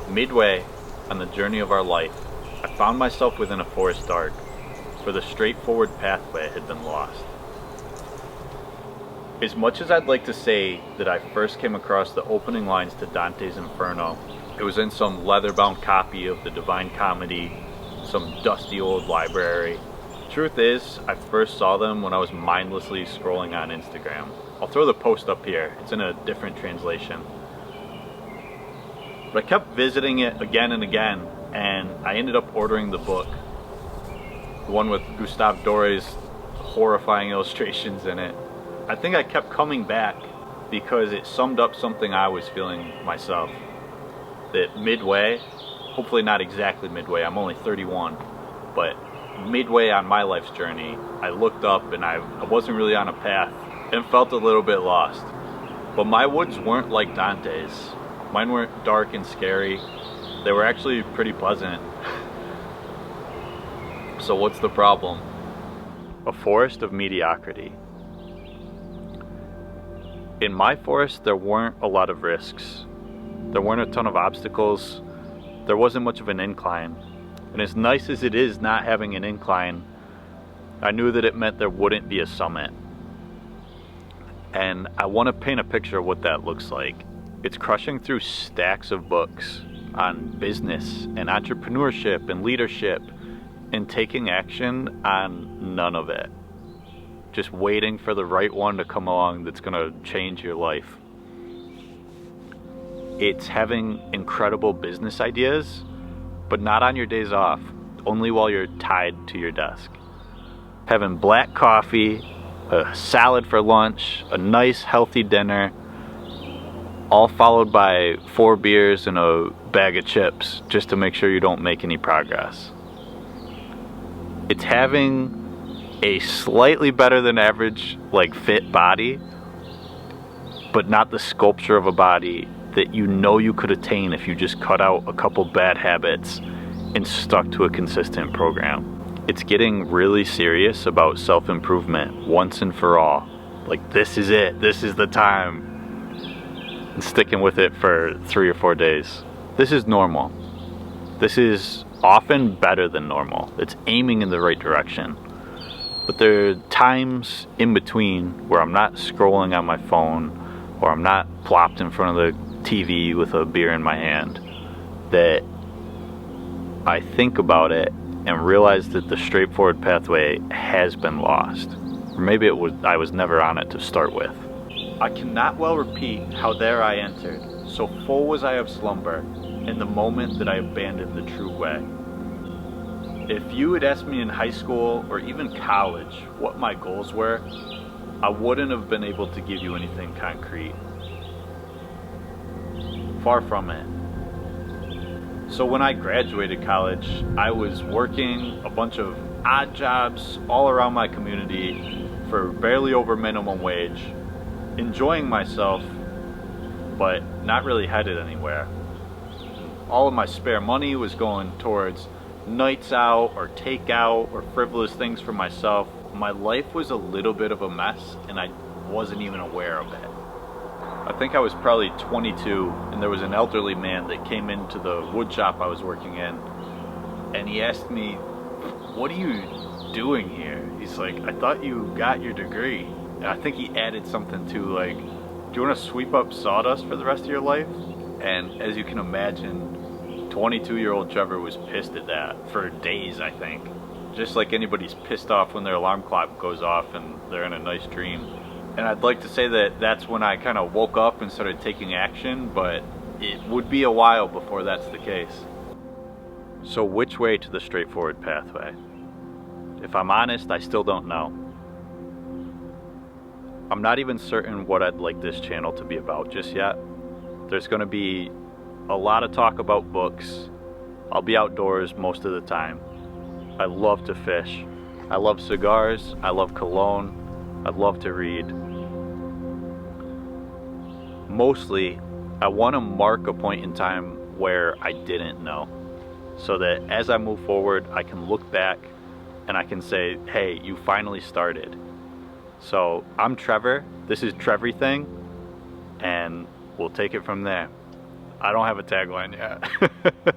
Midway on the journey of our life, I found myself within a forest dark, where the straightforward pathway had been lost. As much as I'd like to say that I first came across the opening lines to Dante's Inferno, it was in some leather-bound copy of the Divine Comedy, some dusty old library. Truth is, I first saw them when I was mindlessly scrolling on Instagram. I'll throw the post up here, it's in a different translation. But I kept visiting it again and again, and I ended up ordering the book. The one with Gustave Dore's horrifying illustrations in it. I think I kept coming back because it summed up something I was feeling myself. That midway, hopefully not exactly midway, I'm only 31, but midway on my life's journey, I looked up and I wasn't really on a path and felt a little bit lost. But my woods weren't like Dante's. Mine weren't dark and scary. They were actually pretty pleasant. So what's the problem? A forest of mediocrity. In my forest, there weren't a lot of risks. There weren't a ton of obstacles. There wasn't much of an incline. And as nice as it is not having an incline, I knew that it meant there wouldn't be a summit. And I want to paint a picture of what that looks like. It's crushing through stacks of books on business and entrepreneurship and leadership and taking action on none of it. Just waiting for the right one to come along that's going to change your life. It's having incredible business ideas, but not on your days off, only while you're tied to your desk. Having black coffee, a salad for lunch, a nice healthy dinner, all followed by 4 beers and a bag of chips just to make sure you don't make any progress. It's having a slightly better than average, fit body, but not the sculpture of a body that you know you could attain if you just cut out a couple bad habits and stuck to a consistent program. It's getting really serious about self-improvement once and for all. This is it, this is the time. And sticking with it for 3 or 4 days. This is normal. This is often better than normal. It's aiming in the right direction. But there are times in between where I'm not scrolling on my phone or I'm not plopped in front of the TV with a beer in my hand, that I think about it and realize that the straightforward pathway has been lost. Or maybe I was never on it to start with. I cannot well repeat how there I entered, so full was I of slumber, in the moment that I abandoned the true way. If you had asked me in high school or even college what my goals were, I wouldn't have been able to give you anything concrete. Far from it. So when I graduated college, I was working a bunch of odd jobs all around my community for barely over minimum wage, enjoying myself, but not really headed anywhere. All of my spare money was going towards nights out or takeout or frivolous things for myself. My life was a little bit of a mess and I wasn't even aware of it. I think I was probably 22 and there was an elderly man that came into the wood shop I was working in and he asked me, "What are you doing here?" He's like, "I thought you got your degree." And I think he added something to "Do you want to sweep up sawdust for the rest of your life?" And as you can imagine, 22-year-old Trevor was pissed at that for days, I think. Just like anybody's pissed off when their alarm clock goes off and they're in a nice dream. And I'd like to say that that's when I kind of woke up and started taking action, but it would be a while before that's the case. So which way to the straightforward pathway? If I'm honest, I still don't know. I'm not even certain what I'd like this channel to be about just yet. There's going to be a lot of talk about books. I'll be outdoors most of the time. I love to fish. I love cigars. I love cologne. I love to read. Mostly, I want to mark a point in time where I didn't know, so that as I move forward, I can look back and I can say, hey, you finally started. So I'm Trevor, this is trev.rything, and we'll take it from there. I don't have a tagline yet.